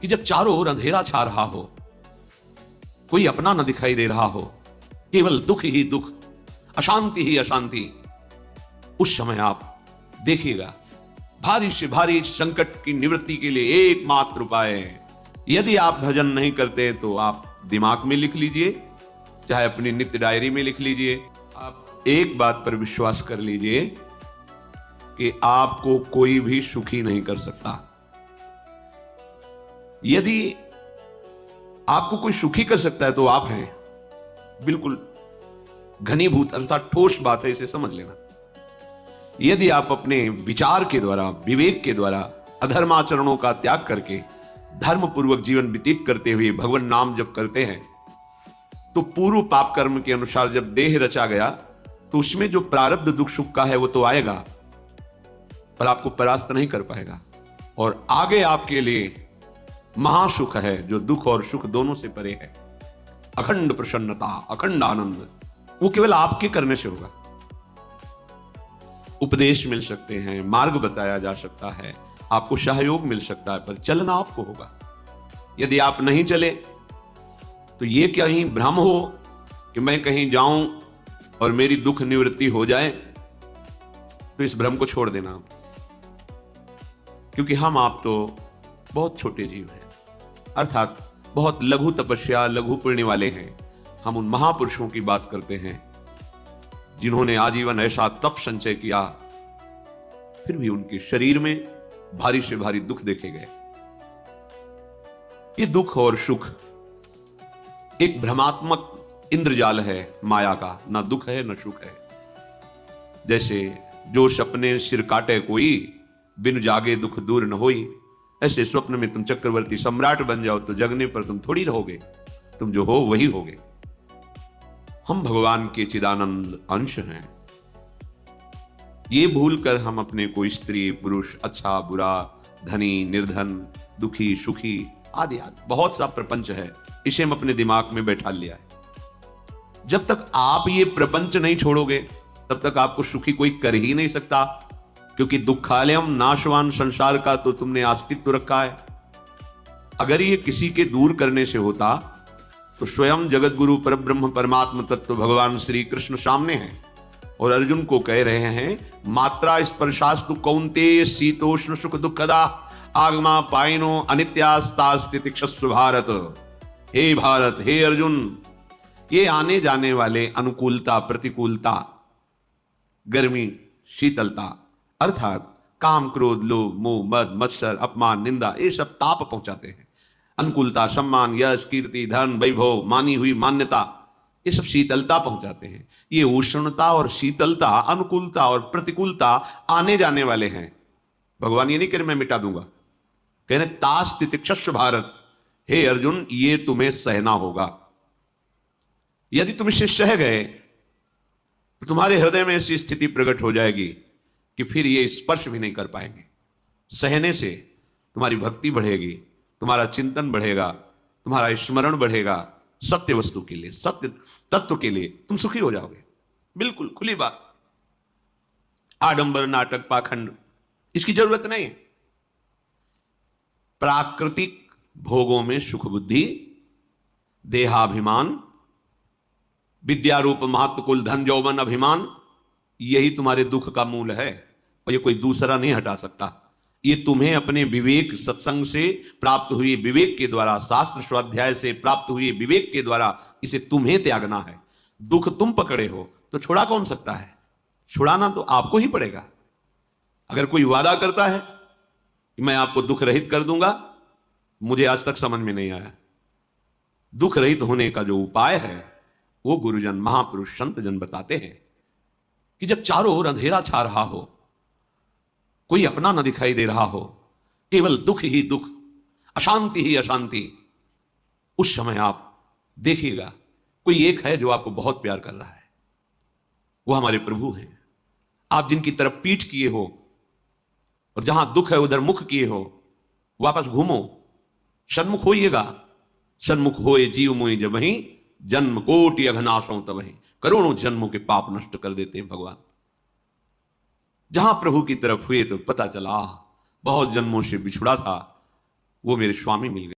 कि जब चारों ओर अंधेरा छा रहा हो, कोई अपना न दिखाई दे रहा हो, केवल दुख ही दुख, अशांति ही अशांति, उस समय आप देखिएगा भारी से भारी संकट की निवृत्ति के लिए एकमात्र उपाय है। यदि आप भजन नहीं करते तो आप दिमाग में लिख लीजिए, चाहे अपनी नित्य डायरी में लिख लीजिए। आप एक बात पर विश्वास कर लीजिए कि आपको कोई भी सुखी नहीं कर सकता। यदि आपको कोई सुखी कर सकता है तो आप हैं। बिल्कुल घनीभूत अर्थात ठोस बात है, इसे समझ लेना। यदि आप अपने विचार के द्वारा, विवेक के द्वारा अधर्माचरणों का त्याग करके धर्म पूर्वक जीवन व्यतीत करते हुए भगवान नाम जप करते हैं, तो पूर्व पाप कर्म के अनुसार जब देह रचा गया तो उसमें जो प्रारब्ध दुख सुख का है वो तो आएगा, पर आपको परास्त नहीं कर पाएगा। और आगे आपके लिए महासुख है जो दुख और सुख दोनों से परे है। अखंड प्रसन्नता, अखंड आनंद, वो केवल आपके करने से होगा। उपदेश मिल सकते हैं, मार्ग बताया जा सकता है, आपको सहयोग मिल सकता है, पर चलना आपको होगा। यदि आप नहीं चले तो ये कहीं भ्रम हो कि मैं कहीं जाऊं और मेरी दुख निवृत्ति हो जाए, तो इस भ्रम को छोड़ देना आप, क्योंकि हम आप तो बहुत छोटे जीव हैं, अर्थात बहुत लघु तपस्या, लघु पुण्य वाले हैं। हम उन महापुरुषों की बात करते हैं जिन्होंने आजीवन ऐसा तप संचय किया, फिर भी उनके शरीर में भारी से भारी दुख देखे गए। ये दुख और सुख एक भ्रमात्मक इंद्रजाल है माया का, ना दुख है न सुख है। जैसे जो सपने सिर काटे कोई, बिन जागे दुख दूर न होई, ऐसे स्वप्न में तुम चक्रवर्ती सम्राट बन जाओ तो जगने पर तुम थोड़ी रहोगे, तुम जो हो वही होगे। हम भगवान के चिदानंद अंश हैं। ये भूलकर हम अपने को स्त्री पुरुष, अच्छा बुरा, धनी निर्धन, दुखी सुखी आदि आदि बहुत सा प्रपंच है, इसे हम अपने दिमाग में बैठा लिया है। जब तक आप ये प्रपंच नहीं छोड़ोगे तब तक आपको सुखी कोई कर ही नहीं सकता, क्योंकि दुखालयम नाशवान संसार का तो तुमने अस्तित्व रखा है। अगर ये किसी के दूर करने से होता तो स्वयं जगत गुरु परब्रह्म परमात्मा तत्व भगवान श्री कृष्ण सामने हैं और अर्जुन को कह रहे हैं, मात्रा स्पर्शास्तु कौन्तेय शीतोष्ण सुख दुखदा आगमा पाइनो अनित्यास्ता स्थितिक्षस्व भारत। हे भारत, हे अर्जुन, ये आने जाने वाले अनुकूलता प्रतिकूलता, गर्मी शीतलता, अर्थात काम क्रोध लोभ मोह मद मत्सर अपमान निंदा, ये सब ताप पहुंचाते हैं। अनुकूलता सम्मान यश कीर्ति धन वैभव, मानी हुई मान्यता, ये सब शीतलता पहुंचाते हैं। ये उष्णता और शीतलता, अनुकूलता और प्रतिकूलता आने जाने वाले हैं। भगवान ये नहीं कह रहे मैं मिटा दूंगा, कह रहे तास तितिक्षस्व भारत, हे अर्जुन ये तुम्हें सहना होगा। यदि तुम इसे सह गए तो तुम्हारे हृदय में ऐसी स्थिति प्रकट हो जाएगी कि फिर ये स्पर्श भी नहीं कर पाएंगे। सहने से तुम्हारी भक्ति बढ़ेगी, तुम्हारा चिंतन बढ़ेगा, तुम्हारा स्मरण बढ़ेगा, सत्य वस्तु के लिए, सत्य तत्व के लिए तुम सुखी हो जाओगे। बिल्कुल खुली बात। आडंबर नाटक पाखंड इसकी जरूरत नहीं है। प्राकृतिक भोगों में सुख बुद्धि, देहाभिमान, विद्यारूप महत्व कुल धन यौवन अभिमान, यही तुम्हारे दुख का मूल है और ये कोई दूसरा नहीं हटा सकता। ये तुम्हें अपने विवेक सत्संग से प्राप्त हुई विवेक के द्वारा, शास्त्र स्वाध्याय से प्राप्त हुई विवेक के द्वारा इसे तुम्हें त्यागना है। दुख तुम पकड़े हो तो छुड़ा कौन सकता है? छुड़ाना तो आपको ही पड़ेगा। अगर कोई वादा करता है कि मैं आपको दुख रहित कर दूंगा, मुझे आज तक समझ में नहीं आया। दुख रहित होने का जो उपाय है वो गुरुजन महापुरुष संत जन बताते हैं कि जब चारों ओर अंधेरा छा रहा हो, कोई अपना न दिखाई दे रहा हो, केवल दुख ही दुख, अशांति ही अशांति, उस समय आप देखिएगा कोई एक है जो आपको बहुत प्यार कर रहा है। वो हमारे प्रभु हैं। आप जिनकी तरफ पीठ किए हो और जहां दुख है उधर मुख किए हो, वापस घूमो, सन्मुख होइएगा। सन्मुख होए जीव मोहि जबहि, जन्म कोटि अघनाशों तबहि। करोड़ों जन्मों के पाप नष्ट कर देते हैं भगवान। जहां प्रभु की तरफ हुए तो पता चला बहुत जन्मों से बिछुड़ा था, वो मेरे स्वामी मिल गए।